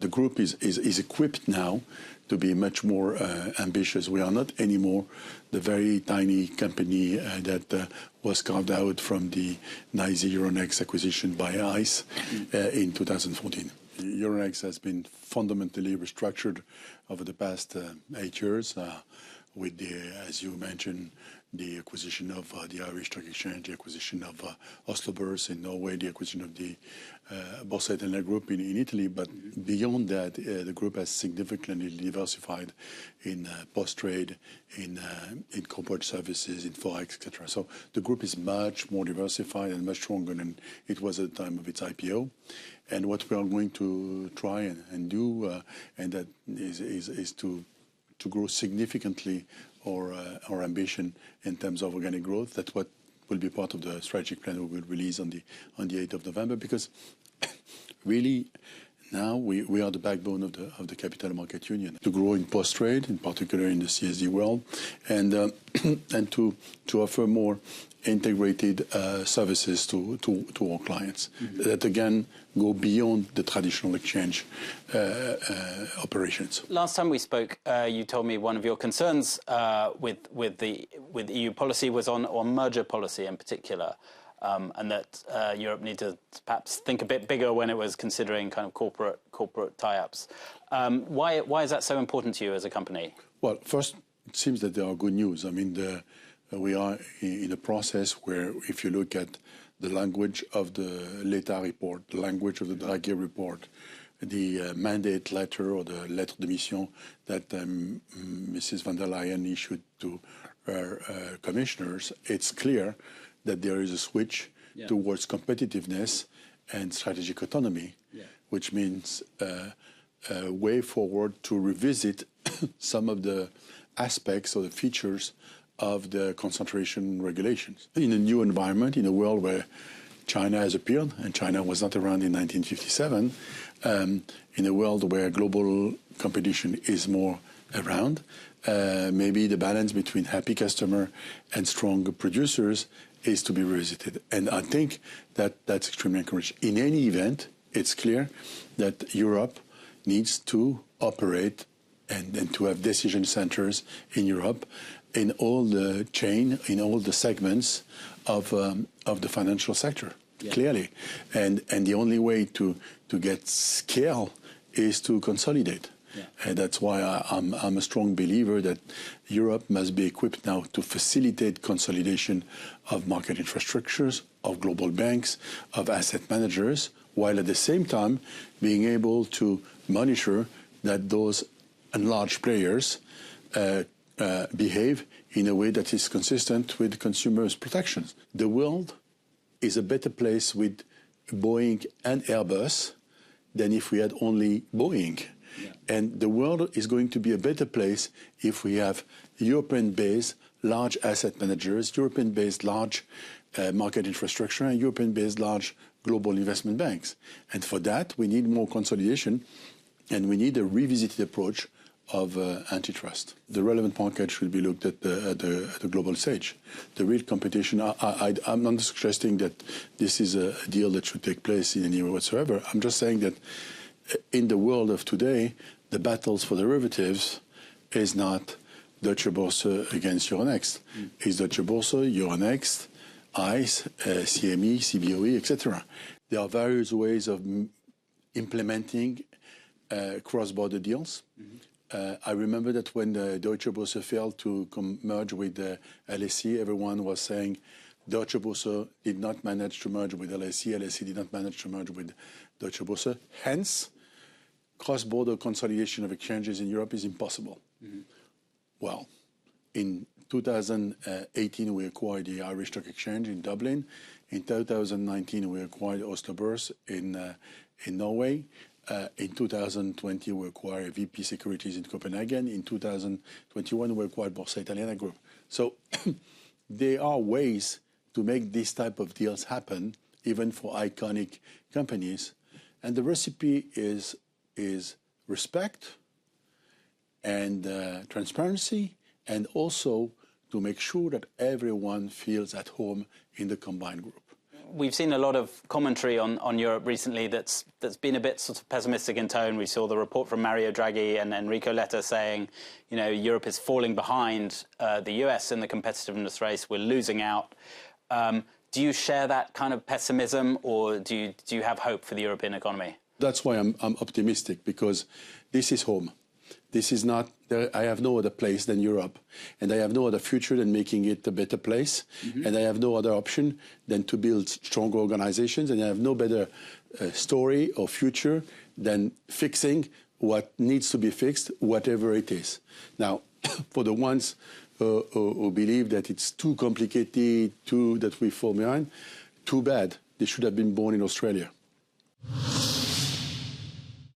group is equipped now to be much more ambitious. We are not anymore the very tiny company that was carved out from the nice Euronext acquisition by ICE in 2014. Euronext has been fundamentally restructured over the past 8 years with the, as you mentioned, the acquisition of the Irish Stock Exchange, the acquisition of Oslo Børs in Norway, the acquisition of the Borsa Italiana Group in Italy. But beyond that, the group has significantly diversified in post-trade, in corporate services, in Forex, etc. So the group is much more diversified and much stronger than it was at the time of its IPO. And what we are going to try and do, and that is to grow significantly our ambition in terms of organic growth. That's what will be part of the strategic plan we will release on the 8th of November, because really now we are the backbone of the capital market union. To grow in post-trade, in particular in the CSD world, and to offer more integrated services to our clients that again go beyond the traditional exchange operations. Last time we spoke, you told me one of your concerns with EU policy was on merger policy in particular, and that Europe needed to perhaps think a bit bigger when it was considering kind of corporate tie-ups. Why is that so important to you as a company? Well, first, it seems that there are good news. I mean, we are in a process where, if you look at the language of the Letta report, the language of the Draghi report, the mandate letter or the lettre de mission that Mrs. von der Leyen issued to her commissioners, it's clear that there is a switch towards competitiveness and strategic autonomy, which means a way forward to revisit some of the aspects or the features of the concentration regulations. In a new environment, in a world where China has appeared, and China was not around in 1957, in a world where global competition is more around, maybe the balance between happy customer and strong producers is to be revisited. And I think that that's extremely encouraging. In any event, it's clear that Europe needs to operate and to have decision centers in Europe in all the chain, in all the segments of the financial sector, clearly. And the only way to get scale is to consolidate. And that's why I'm a strong believer that Europe must be equipped now to facilitate consolidation of market infrastructures, of global banks, of asset managers, while at the same time being able to monitor that those enlarged players behave in a way that is consistent with consumers' protections. The world is a better place with Boeing and Airbus than if we had only Boeing. And the world is going to be a better place if we have European-based large asset managers, European-based large market infrastructure, and European-based large global investment banks. And for that, we need more consolidation, and we need a revisited approach of antitrust. The relevant market should be looked at the global stage. The real competition, I'm not suggesting that this is a deal that should take place in any way whatsoever. I'm just saying that in the world of today, the battles for derivatives is not Deutsche Börse against Euronext. It's Deutsche Börse, Euronext, ICE, CME, CBOE, etc. There are various ways of implementing cross-border deals. I remember that when the Deutsche Börse failed to merge with the LSE, everyone was saying Deutsche Börse did not manage to merge with LSE, LSE did not manage to merge with Deutsche Börse. Hence, cross-border consolidation of exchanges in Europe is impossible. Well, in 2018, we acquired the Irish Stock Exchange in Dublin. In 2019, we acquired Oslo Børs in Norway. In 2020, we acquired VP Securities in Copenhagen. In 2021, we acquired Borsa Italiana Group. So there are ways to make this type of deals happen, even for iconic companies. And the recipe is respect and transparency, and also to make sure that everyone feels at home in the combined group. we've seen a lot of commentary on Europe recently that's been a bit sort of pessimistic in tone. We saw the report from Mario Draghi and Enrico Letta saying, you know, Europe is falling behind the US in the competitiveness race. We're losing out. Do you share that kind of pessimism, or do you have hope for the European economy? That's why I'm optimistic, because this is home. This is not, I have no other place than Europe, and I have no other future than making it a better place, and I have no other option than to build stronger organizations, and I have no better story or future than fixing what needs to be fixed, whatever it is. Now, for the ones who believe that it's too complicated, that we fall behind, too bad. They should have been born in Australia.